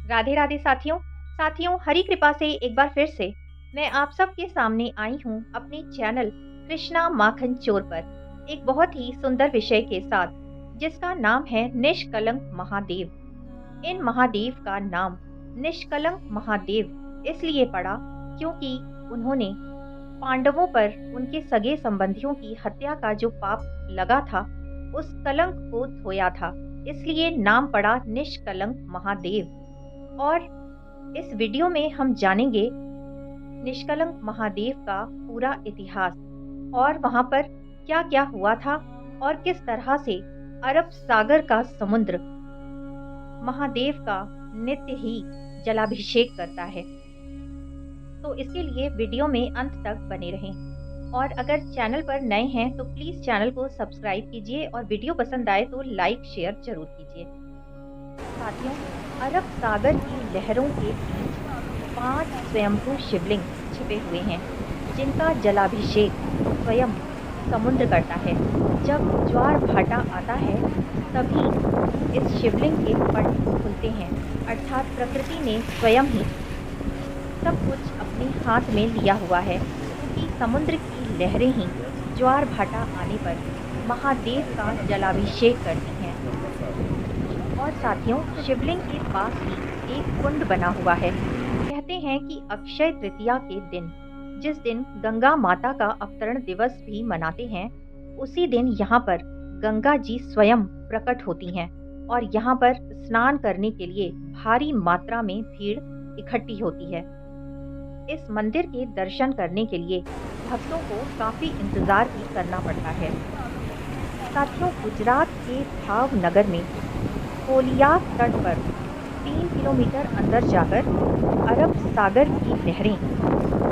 राधे राधे साथियों। हरी कृपा से एक बार फिर से मैं आप सबके सामने आई हूँ अपने चैनल कृष्णा माखन चोर पर एक बहुत ही सुंदर विषय के साथ, जिसका नाम है निष्कलंक महादेव। इन महादेव का नाम निष्कलंक महादेव इसलिए पड़ा क्योंकि उन्होंने पांडवों पर उनके सगे संबंधियों की हत्या का जो पाप लगा था, उस कलंक को धोया था, इसलिए नाम पड़ा निष्कलंक महादेव। और इस वीडियो में हम जानेंगे निष्कलंक महादेव का पूरा इतिहास और वहां पर क्या क्या हुआ था और किस तरह से अरब सागर का समुद्र महादेव का नित्य ही जलाभिषेक करता है। तो इसके लिए वीडियो में अंत तक बने रहें और अगर चैनल पर नए हैं तो प्लीज चैनल को सब्सक्राइब कीजिए और वीडियो पसंद आए तो लाइक शेयर जरूर कीजिए। साथियों, अरब सागर की लहरों के बीच 5 स्वयंभू शिवलिंग छिपे हुए हैं, जिनका जलाभिषेक स्वयं समुद्र करता है। जब ज्वार भाटा आता है तभी इस शिवलिंग के पट खुलते हैं, अर्थात प्रकृति ने स्वयं ही सब कुछ अपने हाथ में लिया हुआ है, क्योंकि समुद्र की लहरें ही ज्वार भाटा आने पर महादेव का जलाभिषेक करती हैं। और साथियों, शिवलिंग के पास ही एक कुंड बना हुआ है। कहते हैं कि अक्षय तृतीया के दिन, जिस दिन गंगा माता का अवतरण दिवस भी मनाते हैं, उसी दिन यहाँ पर गंगा जी स्वयं प्रकट होती हैं और यहाँ पर स्नान करने के लिए भारी मात्रा में भीड़ इकट्ठी होती है। इस मंदिर के दर्शन करने के लिए भक्तों को काफी इंतजार भी करना पड़ता है। साथियों, गुजरात के भावनगर में कोलियाक तट पर 3 किलोमीटर अंदर जाकर अरब सागर की लहरें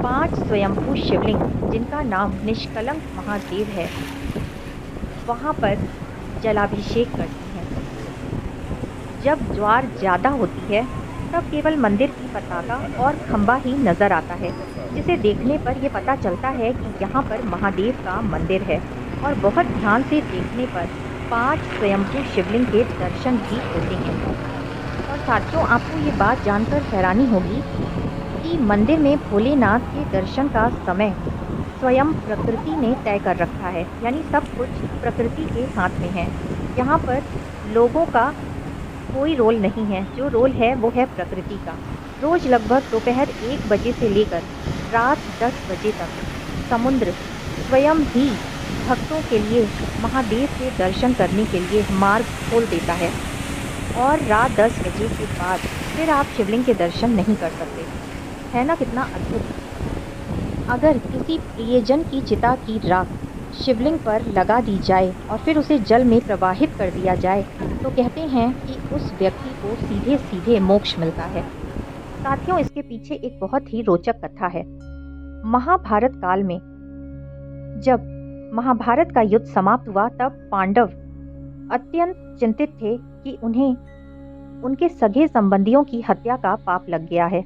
5 स्वयंभू शिवलिंग, जिनका नाम निष्कलंक महादेव है, वहां पर जलाभिषेक करती हैं। जब ज्वार ज्यादा होती है तब केवल मंदिर की पताका और खंबा ही नजर आता है, जिसे देखने पर यह पता चलता है कि यहाँ पर महादेव का मंदिर है। और बहुत ध्यान से देखने पर 5 स्वयंभू शिवलिंग के दर्शन भी होते हैं। और साथियों, आपको ये बात जानकर हैरानी होगी कि मंदिर में भोलेनाथ के दर्शन का समय स्वयं प्रकृति ने तय कर रखा है, यानी सब कुछ प्रकृति के हाथ में है। यहाँ पर लोगों का कोई रोल नहीं है, जो रोल है वो है प्रकृति का। रोज लगभग दोपहर 1 बजे से लेकर रात 10 बजे तक समुद्र स्वयं ही भक्तों के लिए महादेव के दर्शन करने के लिए मार्ग खोल देता है और रात 10 बजे के बाद फिर आप शिवलिंग के दर्शन नहीं कर सकते। है ना कितना अद्भुत। अगर किसी प्रियजन की चिता की राख शिवलिंग पर लगा दी जाए और फिर उसे जल में प्रवाहित कर दिया जाए तो कहते हैं कि उस व्यक्ति को सीधे सीधे मोक्ष मिलता है। साथियों, इसके पीछे एक बहुत ही रोचक कथा है। महाभारत काल में जब महाभारत का युद्ध समाप्त हुआ तब पांडव अत्यंत चिंतित थे कि उन्हें उनके सगे संबंधियों की हत्या का पाप लग गया है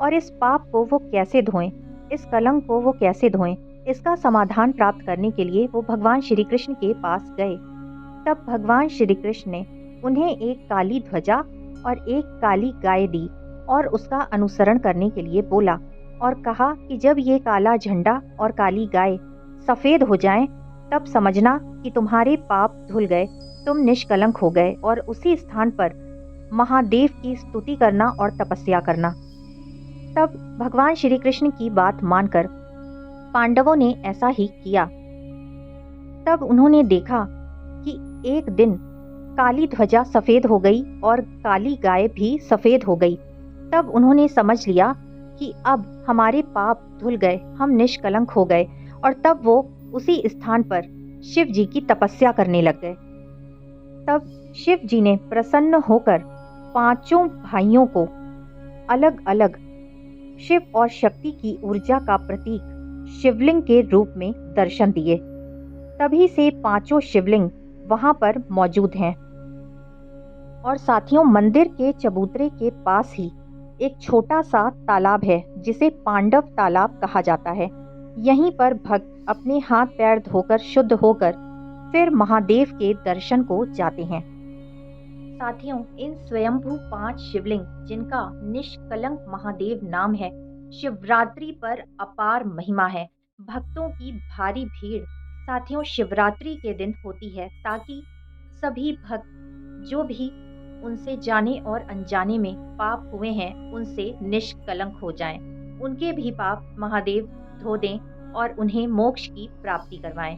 और इस पाप को वो कैसे धोएं, इस कलंक को वो कैसे धोएं। इसका समाधान प्राप्त करने के लिए वो भगवान श्री कृष्ण के पास गए। तब भगवान श्री कृष्ण ने उन्हें एक काली ध्वजा और एक काली गाय दी और उसका अनुसरण करने के लिए बोला और कहा कि जब ये काला झंडा और काली गाय सफेद हो जाएं, तब समझना कि तुम्हारे पाप धुल गए, तुम निष्कलंक हो गए, और उसी स्थान पर महादेव की स्तुति करना और तपस्या करना। तब भगवान श्री कृष्ण की बात मानकर पांडवों ने ऐसा ही किया। तब उन्होंने देखा कि एक दिन काली ध्वजा सफेद हो गई और काली गाय भी सफेद हो गई। तब उन्होंने समझ लिया कि अब हमारे पाप धुल गए, हम निष्कलंक हो गए, और तब वो उसी स्थान पर शिव जी की तपस्या करने लग गए। तब शिव जी ने प्रसन्न होकर 5 भाइयों को अलग अलग शिव और शक्ति की ऊर्जा का प्रतीक शिवलिंग के रूप में दर्शन दिए। तभी से 5 शिवलिंग वहां पर मौजूद हैं। और साथियों, मंदिर के चबूतरे के पास ही एक छोटा सा तालाब है, जिसे पांडव तालाब कहा जाता है। यहीं पर भक्त अपने हाथ पैर धोकर शुद्ध होकर फिर महादेव के दर्शन को जाते हैं। साथियों, इन स्वयंभू 5 शिवलिंग जिनका निष्कलंक महादेव नाम है, शिवरात्रि पर अपार महिमा है। भक्तों की भारी भीड़ साथियों शिवरात्रि के दिन होती है ताकि सभी भक्त जो भी उनसे जाने और अनजाने में पाप हुए हैं उनसे निष्कलंक हो जाएं। उनके भी पाप महादेव धो दें और उन्हें मोक्ष की प्राप्ति करवाएं।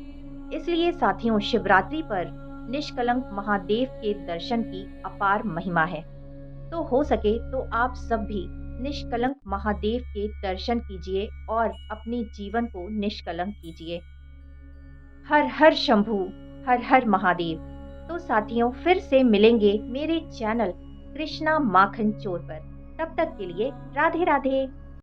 इसलिए साथियों शिवरात्रि पर निष्कलंक महादेव के दर्शन की अपार महिमा है। तो हो सके तो आप सब भी निष्कलंक महादेव के दर्शन कीजिए और अपने जीवन को निष्कलंक कीजिए। हर हर शंभू, हर हर महादेव। तो साथियों फिर से मिलेंगे मेरे चैनल कृष्णा माखन चोर पर। तब तक के लिए राधे राधे।